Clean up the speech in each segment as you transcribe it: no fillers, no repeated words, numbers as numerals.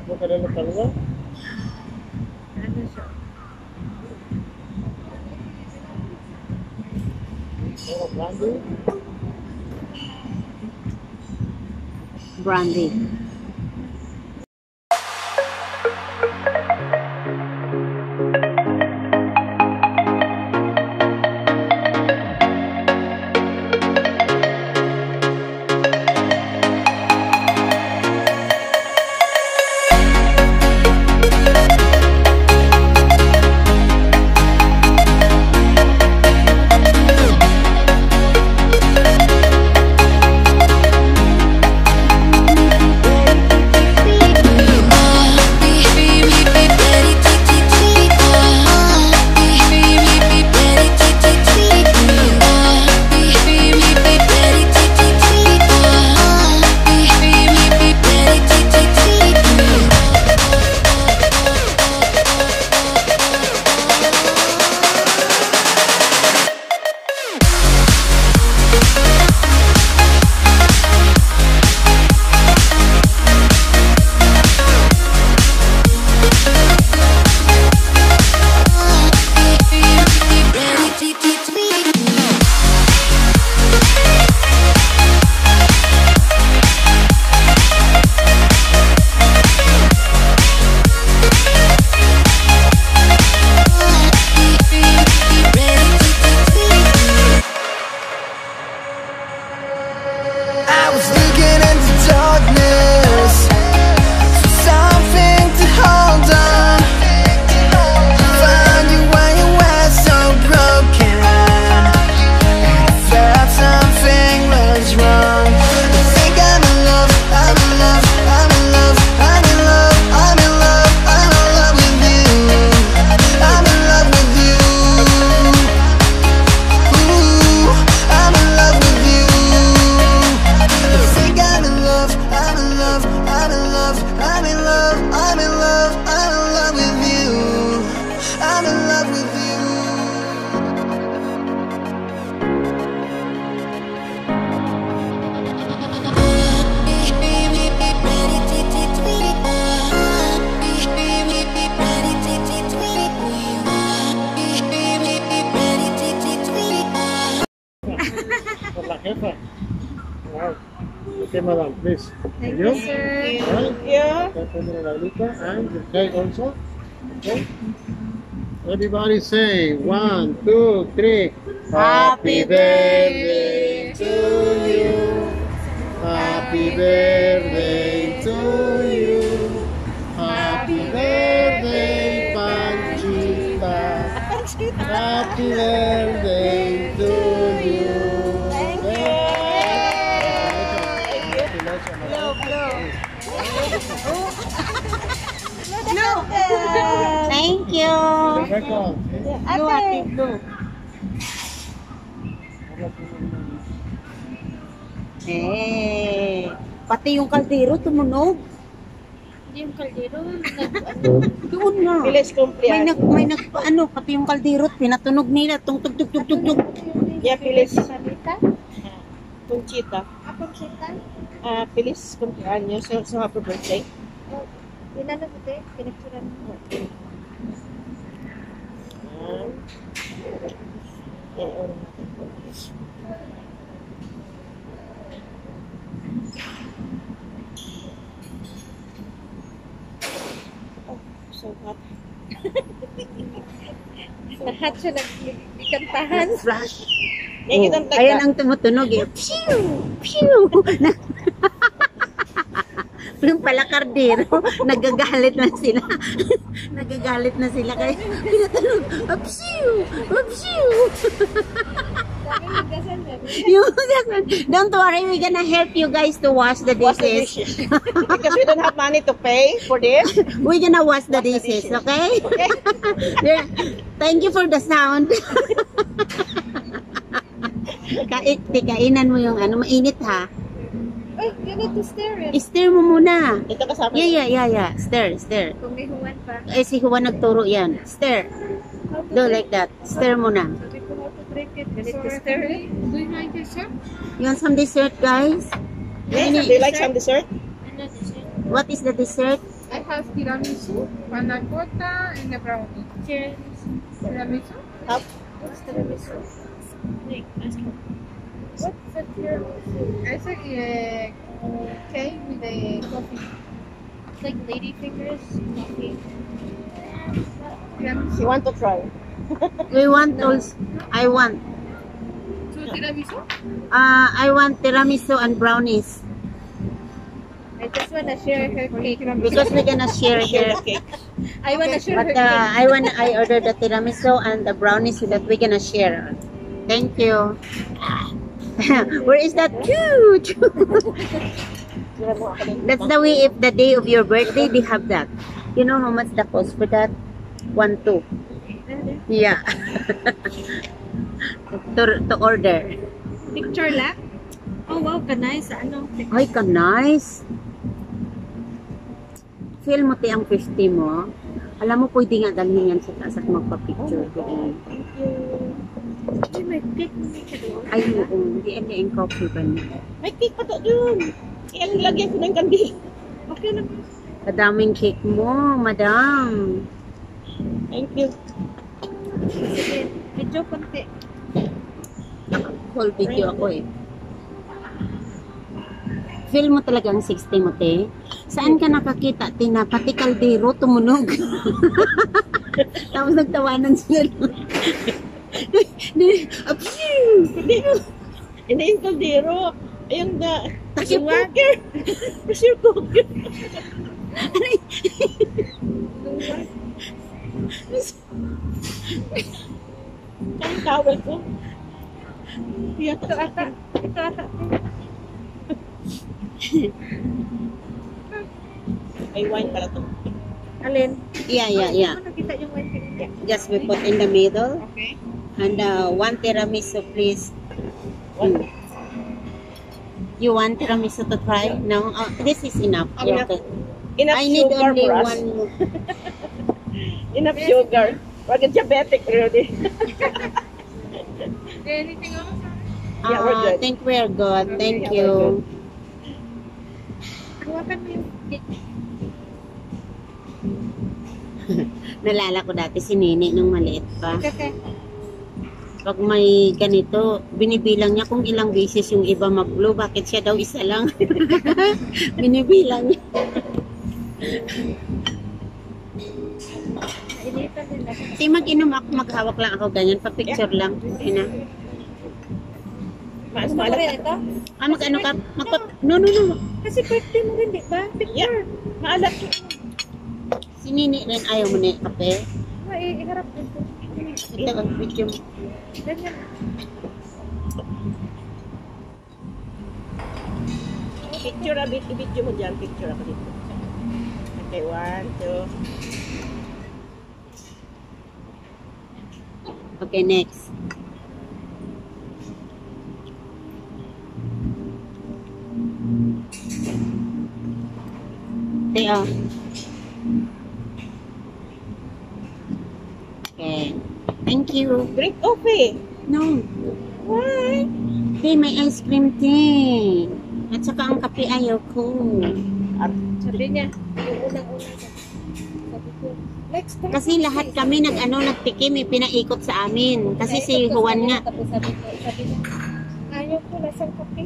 Punta rin ng talwa. Ano siya? Brandy. Brandy. Okay, madam, please. Thank you, sir. Thank you. And the cake also. Okay. Everybody say 1, 2, 3. Happy birthday to you. Happy birthday to you. Happy birthday, Panchita. Happy birthday to you. Thank you. Blue, ate, blue. Eh, pati yung kaldero tumunog. Hindi yung kaldero. Doon nga. Bilis kumpliyan. Ano, pati yung kaldero pinatunog nila. Tug. Yeah, pilis. Sabita? Conchita. Ako kita? Pilis kumpliyan niyo. So happy birthday. Pinano ko te? Pinagsuran mo. So hot. Lahat siya nagkantahan. Flash. Yeah, you don't like Ayan that. ang tumutunog eh. Pew! Pew! Yung pala kardero, nagagalit na sila. Nagagalit na sila kaya pinatunog. Apsiu! Apsiu! Don't worry, we're gonna help you guys to wash the Wash the dishes. dishes. Because we don't have money to pay for this. We're gonna wash the dishes, okay? There. Thank you for the sound. Kainan mo yung ano, mainit ha. Ay, you need to stir it. I-stir mo muna. Ito kasama. Yeah. Stir. Kung may huwan pa. Eh, si Juan nagturo yan. Stir. How to Do like that. Stir mo na. Sabi ko how to drink it. You need to stir it. Do you like dessert? You want some dessert, guys? Yes, do you like some dessert? What is the dessert? I have tiramisu, panna cotta, and a brownie. Tiramisu? Have What's tiramisu? What's the tiramisu? It's a cake with a coffee. It's like lady fingers. Coffee. Tiramisu. you want to try? We want also. I want. So tiramisu? I want tiramisu and brownies. I just wanna share her cake. Because we're gonna share here. Cake. I wanna share her But cake. I ordered the tiramisu and the brownies so that we're gonna share. Thank you. Where is that? That's the way if the day of your birthday they have that. You know how much the cost for that? 1-2. Yeah. to order. Picture lang? Oh wow, kanay sa ano? Ay, ka nice. Feel mo ti ang 50 mo. Alam mo, pwede nga dalhin yan sa taas at magpa-picture doon. Ay, may cake mo ka doon. Ay, oo. Hindi ang coffee ba niya? May cake pa to dun. Kaya nilagyan ko ng kandil. Okay lang. Kadaming cake mo, madam. Thank you. Sige, medyo konti. Whole video ako eh. Feel mo talagang 60 mo, te? Saan ka nakakita, Tina? Pati kaldero tumunog. Tapos nagtawanan sila. Hindi yung kaldero. Ayun na. Pressure cooker. Pressure cooker. Ang towel ko. Ito ata. Ito ata. Ay, wine pala to. Alin? Yeah. Ano nakita yung wine cake? Just we put in the middle. Okay. And one tiramisu, please. One. You want tiramisu to try? No? This is enough. Enough. Okay. Enough I need sugar only for us. one more. Enough sugar. Wag diabetic already. Anything else? Yeah, we're good. Think we're good. Thank Yeah, we're you. Hawakan mo yung cake. Nalala ko dati si Nini nung maliit pa. Kaka. Pag may ganito, binibilang niya kung ilang beses yung iba mag-blow. Bakit siya daw isa lang? Binibilang niya. Initan nila. Kasi mag-inom ako, maghawak lang ako ganyan. Pa-picture lang. Okay na. Mas Ano maalat. rin ito? Mag-ano ka? No. Kasi birthday mo rin, di ba? Yeah. Maalat. Si Nini rin ayaw mo na yung kape. Iharap dito. Ito ang video mo. Ganyan. Picture a bit. I-video mo dyan. Picture ako dito. Okay, 1, 2. Okay, next. Teo. Okay. Thank you. Drink coffee. No. Why? Hey, may ice cream din. At saka ang kape ayaw ko. Sabi niya, yung unang-unang sabi ko, next time. Kasi lahat kami nagtikim, pinaikot sa amin. Kasi si Juan nga, Tapos sabi niya, ayaw ko, lasang kape.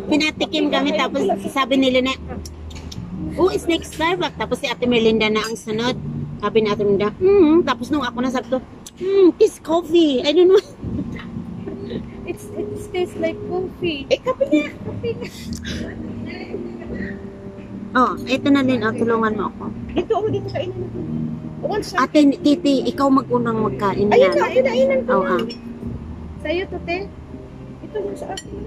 pinatikim kami tapos sabi nila na, oh, it's next Starbucks. Tapos si Ate Melinda na ang sunod. Sabi ni Ate Minda, tapos nung ako nasabi to, it's coffee. I don't know. It tastes like coffee. Eh, kape niya. Oh, ito na din. Oh, tulungan mo ako. Dito ako, dito kainin natin. Once na. Ate, Titi, ikaw mag-unang magkain Ayun yan. na, ayun ko Oh, na. Sa'yo to, te? Ito yung sa akin.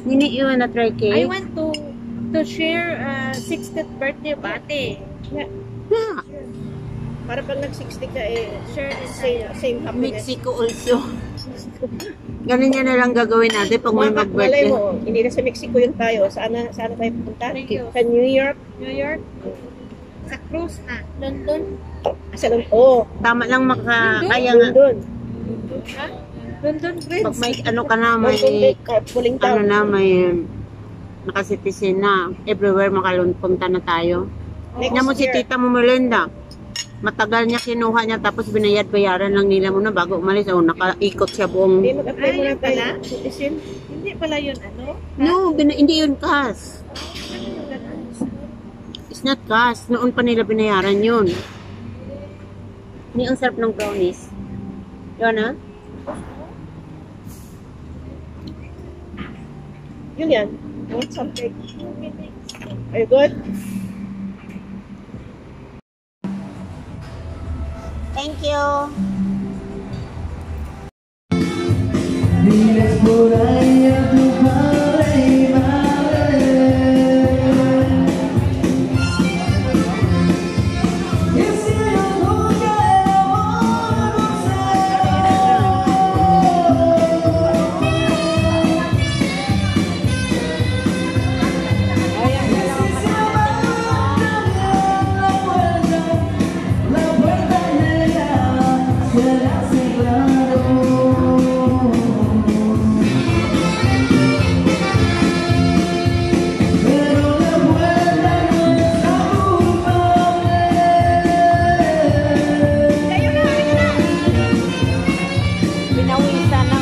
Nini, you wanna try I cake? want to share 60th birthday bate. Yeah. Para pag nag-60 ka, eh, Share din same happiness. Mexico also. Ganun yan na lang gagawin natin pag may Malay mag-birthday. mo, hindi na sa Mexico yun tayo. Saan tayo pupunta? Thank you. Sa New York. New York. Sa cruise na. London. Sa London. Tama lang kaya nga. London. Ha? London Pag Bridge. may ano ka na, may Pulling ano town. na, may nakasitizen na. Everywhere makalunpunta na tayo. Tignan mo si year. Tita mo Melinda. Matagal niya kinuha niya tapos bayaran lang nila muna bago umalis. Oh, nakaikot siya buong... Hindi, mag-apply Ay, muna yun tayo. pala? Citizen. Hindi pala yun, ano? No, hindi yun cash. It's not cash. Noon pa nila binayaran yun. Hindi ang sarap ng brownies. Yun ah. Yun yan. You want some cake? Are you good? Thank you. Diles por ahí a tu padre y madre. Que si yo nunca el amor no la puerta llega, será cerrado. Pero la puerta no está culpable. Pinawisan na